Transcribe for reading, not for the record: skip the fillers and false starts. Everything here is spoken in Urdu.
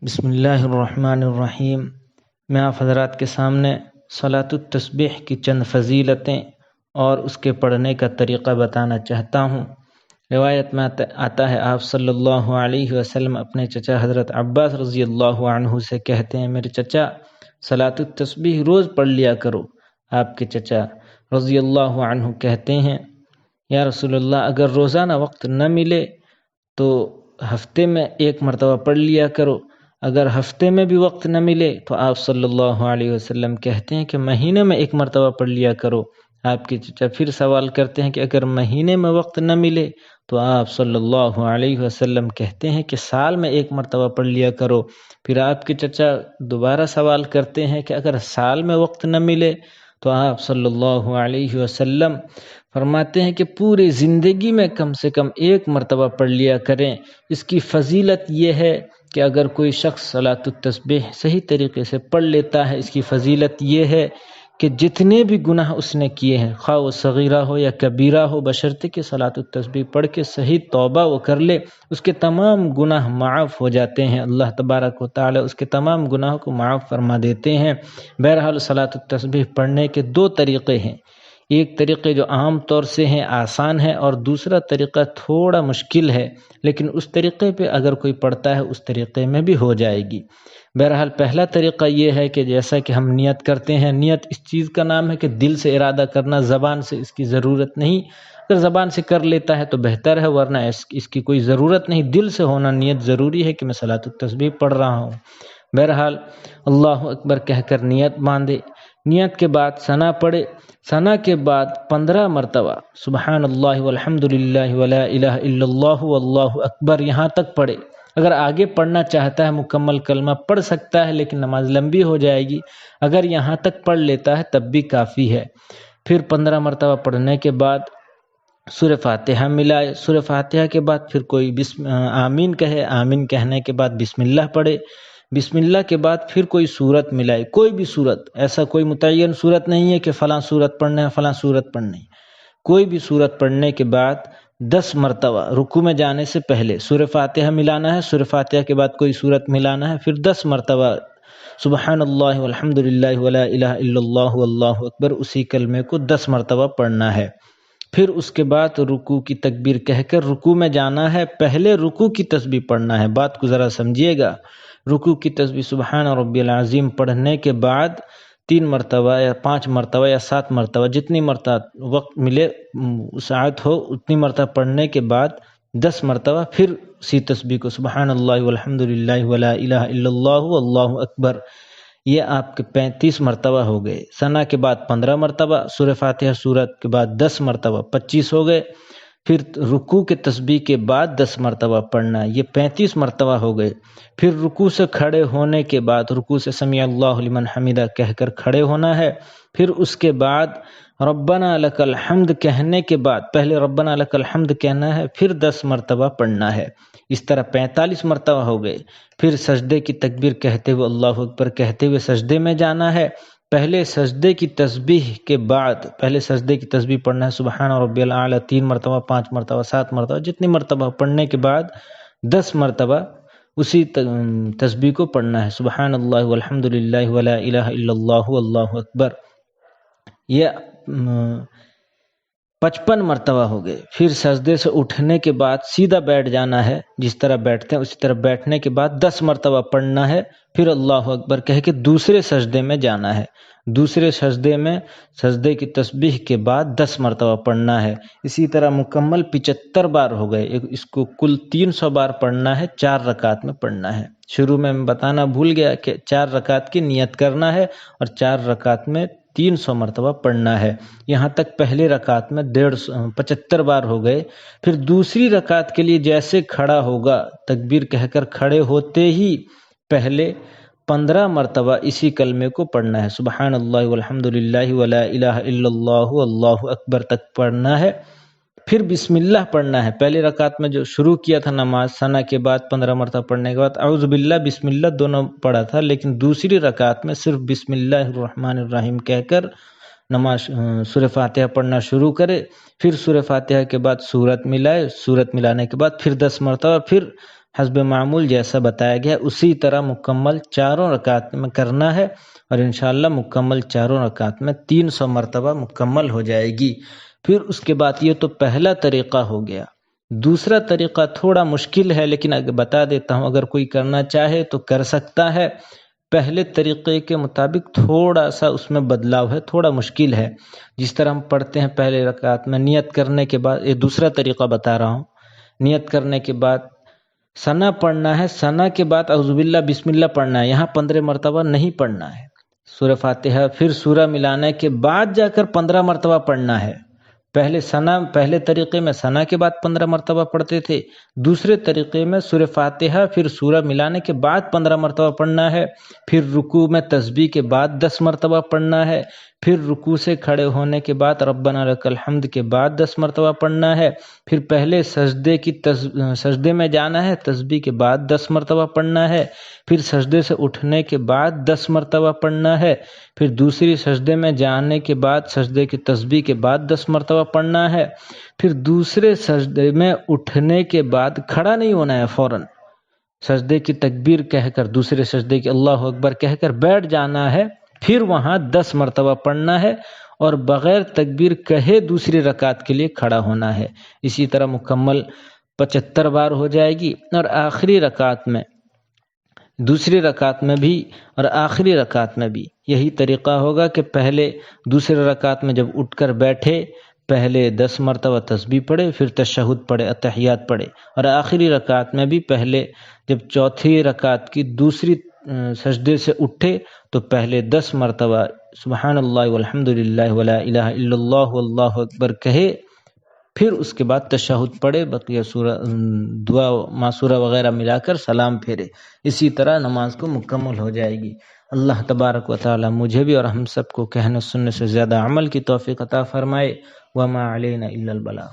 بسم اللہ الرحمن الرحیم۔ میں آپ حضرات کے سامنے صلاۃ التسبیح کی چند فضیلتیں اور اس کے پڑھنے کا طریقہ بتانا چاہتا ہوں۔ روایت میں آتا ہے آپ صلی اللہ علیہ وسلم اپنے چچا حضرت عباس رضی اللہ عنہ سے کہتے ہیں، میرے چچا صلاۃ التسبیح روز پڑھ لیا کرو۔ آپ کے چچا رضی اللہ عنہ کہتے ہیں، یا رسول اللہ، اگر روزانہ وقت نہ ملے تو ہفتے میں ایک مرتبہ پڑھ لیا کرو۔ اگر ہفتے میں بھی وقت نہ ملے تو آپ صلی اللہ علیہ وسلم کہتے ہیں کہ مہینے میں ایک مرتبہ پڑھ لیا کرو۔ آپ کے چچا پھر سوال کرتے ہیں کہ اگر مہینے میں وقت نہ ملے تو آپ صلی اللہ علیہ وسلم کہتے ہیں کہ سال میں ایک مرتبہ پڑھ لیا کرو۔ پھر آپ کے چچا دوبارہ سوال کرتے ہیں کہ اگر سال میں وقت نہ ملے تو آپ صلی اللہ علیہ وسلم فرماتے ہیں کہ پوری زندگی میں کم سے کم ایک مرتبہ پڑھ لیا کریں۔ اس کی فضیلت یہ ہے کہ اگر کوئی شخص صلاۃ التسبیح صحیح طریقے سے پڑھ لیتا ہے، اس کی فضیلت یہ ہے کہ جتنے بھی گناہ اس نے کیے ہیں، خواہ وہ صغیرہ ہو یا کبیرہ ہو، بشرطے کہ صلاۃ التسبیح پڑھ کے صحیح توبہ وہ کر لے، اس کے تمام گناہ معاف ہو جاتے ہیں۔ اللہ تبارک و تعالی اس کے تمام گناہوں کو معاف فرما دیتے ہیں۔ بہرحال صلاۃ التسبیح پڑھنے کے دو طریقے ہیں، ایک طریقے جو عام طور سے ہیں آسان ہے، اور دوسرا طریقہ تھوڑا مشکل ہے، لیکن اس طریقے پہ اگر کوئی پڑھتا ہے اس طریقے میں بھی ہو جائے گی۔ بہرحال پہلا طریقہ یہ ہے کہ جیسا کہ ہم نیت کرتے ہیں، نیت اس چیز کا نام ہے کہ دل سے ارادہ کرنا، زبان سے اس کی ضرورت نہیں۔ اگر زبان سے کر لیتا ہے تو بہتر ہے، ورنہ اس کی کوئی ضرورت نہیں، دل سے ہونا نیت ضروری ہے کہ میں صلاۃ التسبیح پڑھ رہا ہوں۔ بہرحال اللہ اکبر کہہ کر نیت باندھے، نیت کے بعد ثنا پڑھے، ثنا کے بعد 15 مرتبہ سبحان اللہ والحمد للہ ولا الہ الا اللہ واللہ اکبر یہاں تک پڑھے۔ اگر آگے پڑھنا چاہتا ہے مکمل کلمہ پڑھ سکتا ہے، لیکن نماز لمبی ہو جائے گی۔ اگر یہاں تک پڑھ لیتا ہے تب بھی کافی ہے۔ پھر 15 مرتبہ پڑھنے کے بعد سورہ فاتحہ ملائے، سورہ فاتحہ کے بعد پھر کوئی آمین کہے، آمین کہنے کے بعد بسم اللہ پڑھے، بسم اللہ کے بعد پھر کوئی سورت ملائے، کوئی بھی سورت، ایسا کوئی متعین سورت نہیں ہے کہ فلاں سورت پڑھنا ہے فلاں سورت پڑھنا ہے۔ کوئی بھی سورت پڑھنے کے بعد 10 مرتبہ رکوع میں جانے سے پہلے سورہ فاتحہ ملانا ہے، سورہ فاتحہ کے بعد کوئی سورت ملانا ہے، پھر 10 مرتبہ سبحان اللہ والحمد للہ ولا الہ الا اللہ واللہ اکبر اسی کلمے کو 10 مرتبہ پڑھنا ہے۔ پھر اس کے بعد رکوع کی تکبیر کہہ کر رکوع میں جانا ہے، پہلے رکوع کی تسبیح پڑھنا ہے، بات کو ذرا سمجھیے گا۔ رکوع کی تسبیح سبحان ربی العظیم پڑھنے کے بعد 3 مرتبہ یا 5 مرتبہ یا 7 مرتبہ جتنی مرتبہ وقت ملے ساعت ہو اتنی مرتبہ پڑھنے کے بعد 10 مرتبہ پھر اسی تسبیح کو سبحان اللہ والحمد للہ ولا الہ الا اللہ واللہ اکبر، یہ آپ کے 35 مرتبہ ہو گئے۔ ثنا کے بعد 15 مرتبہ، سورہ فاتحہ سورت کے بعد 10 مرتبہ 25 ہو گئے۔ پھر رکوع کے تسبیح کے بعد 10 مرتبہ پڑھنا، یہ 35 مرتبہ ہو گئے۔ پھر رکوع سے کھڑے ہونے کے بعد رکوع سے سمیع اللہ لمن حمدہ کہہ کر کھڑے ہونا ہے۔ پھر اس کے بعد ربنا لک الحمد کہنے کے بعد پہلے ربنا لک الحمد کہنا ہے، پھر 10 مرتبہ پڑھنا ہے۔ اس طرح 45 مرتبہ ہو گئے۔ پھر سجدے کی تکبیر کہتے ہوئے اللہ اکبر کہتے ہوئے سجدے میں جانا ہے۔ پہلے سجدے کی تسبیح کے بعد پہلے سجدے کی تسبیح پڑھنا ہے سبحان ربی الاعلی 3 مرتبہ 5 مرتبہ 7 مرتبہ جتنی مرتبہ پڑھنے کے بعد 10 مرتبہ اسی تسبیح کو پڑھنا ہے سبحان اللہ والحمد للہ ولا الہ الا اللہ واللہ اکبر، یہ 55 مرتبہ ہو گئے۔ پھر سجدے سے اٹھنے کے بعد سیدھا بیٹھ جانا ہے، جس طرح بیٹھتے ہیں اسی طرح بیٹھنے کے بعد 10 مرتبہ پڑھنا ہے۔ پھر اللہ اکبر کہہ کے دوسرے سجدے میں جانا ہے، دوسرے سجدے میں سجدے کی تسبیح کے بعد 10 مرتبہ پڑھنا ہے۔ اسی طرح مکمل 75 بار ہو گئے۔ اس کو کل 300 بار پڑھنا ہے، 4 رکعت میں پڑھنا ہے۔ شروع میں بتانا بھول گیا کہ 4 رکعت کی نیت کرنا ہے اور 4 رکعت میں 300 مرتبہ پڑھنا ہے۔ یہاں تک پہلے رکعت میں 75 بار ہو گئے۔ پھر دوسری رکعت کے لیے جیسے کھڑا ہوگا تکبیر کہہ کر کھڑے ہوتے ہی پہلے 15 مرتبہ اسی کلمے کو پڑھنا ہے سبحان اللہ والحمد للہ ولا الہ الا اللہ واللہ اکبر تک پڑھنا ہے۔ پھر بسم اللہ پڑھنا ہے۔ پہلے رکعت میں جو شروع کیا تھا نماز ثنا کے بعد 15 مرتبہ پڑھنے کے بعد اعوذ باللہ بسم اللہ دونوں پڑھا تھا، لیکن دوسری رکعت میں صرف بسم اللہ الرحمن الرحیم کہہ کر نماز سورہ فاتحہ پڑھنا شروع کرے۔ پھر سورہ فاتحہ کے بعد سورت ملائے، سورت ملانے کے بعد پھر 10 مرتبہ پھر حسب معمول جیسا بتایا گیا اسی طرح مکمل چاروں رکعت میں کرنا ہے، اور انشاءاللہ مکمل چاروں رکعت میں 300 مرتبہ مکمل ہو جائے گی۔ پھر اس کے بعد یہ تو پہلا طریقہ ہو گیا۔ دوسرا طریقہ تھوڑا مشکل ہے، لیکن اگر بتا دیتا ہوں، اگر کوئی کرنا چاہے تو کر سکتا ہے۔ پہلے طریقے کے مطابق تھوڑا سا اس میں بدلاؤ ہے، تھوڑا مشکل ہے۔ جس طرح ہم پڑھتے ہیں پہلے رکعت میں نیت کرنے کے بعد، یہ دوسرا طریقہ بتا رہا ہوں، نیت کرنے کے بعد ثنا پڑھنا ہے، ثنا کے بعد اعوذ باللہ بسم اللہ پڑھنا ہے، یہاں 15 مرتبہ نہیں پڑھنا ہے۔ سورہ فاتحہ پھر سورہ ملانے کے بعد جا کر 15 مرتبہ پڑھنا ہے۔ پہلے طریقے میں ثنا کے بعد 15 مرتبہ پڑھتے تھے، دوسرے طریقے میں سورہ فاتحہ پھر سورہ ملانے کے بعد 15 مرتبہ پڑھنا ہے، پھر رکوع میں تسبیح کے بعد 10 مرتبہ پڑھنا ہے، پھر رکوع سے کھڑے ہونے کے بعد ربنا لک الحمد کے بعد 10 مرتبہ پڑھنا ہے، پھر پہلے سجدے میں جانا ہے، تسبیح کے بعد 10 مرتبہ پڑھنا ہے، پھر سجدے سے اٹھنے کے بعد 10 مرتبہ پڑھنا ہے، پھر دوسری سجدے میں جانے کے بعد سجدے کی تسبیح کے بعد 10 مرتبہ پڑھنا ہے، پھر دوسرے سجدے میں اٹھنے کے بعد کھڑا نہیں ہونا ہے، فوراً سجدے کی تکبیر کہہ کر دوسرے سجدے کی اللہ اکبر کہہ کر بیٹھ جانا ہے، پھر وہاں 10 مرتبہ پڑھنا ہے، اور بغیر تکبیر کہے دوسری رکعت کے لیے کھڑا ہونا ہے۔ اسی طرح مکمل 75 بار ہو جائے گی۔ اور آخری رکعت میں، دوسری رکعت میں بھی اور آخری رکعت میں بھی یہی طریقہ ہوگا کہ پہلے دوسری رکعت میں جب اٹھ کر بیٹھے پہلے 10 مرتبہ تسبیح پڑھے، پھر تشہد پڑھے، اتحیات پڑھے، اور آخری رکعت میں بھی پہلے جب چوتھی رکعت کی دوسری سجدے سے اٹھے تو پہلے 10 مرتبہ سبحان اللہ والحمد للہ ولا الہ الا اللہ واللہ اکبر کہے، پھر اس کے بعد تشہد پڑھے، بقیہ سورہ دعا ماسورہ وغیرہ ملا کر سلام پھیرے۔ اسی طرح نماز کو مکمل ہو جائے گی۔ اللہ تبارک و تعالی مجھے بھی اور ہم سب کو کہنے سننے سے زیادہ عمل کی توفیق عطا فرمائے۔ وما علینا الا البلاغ۔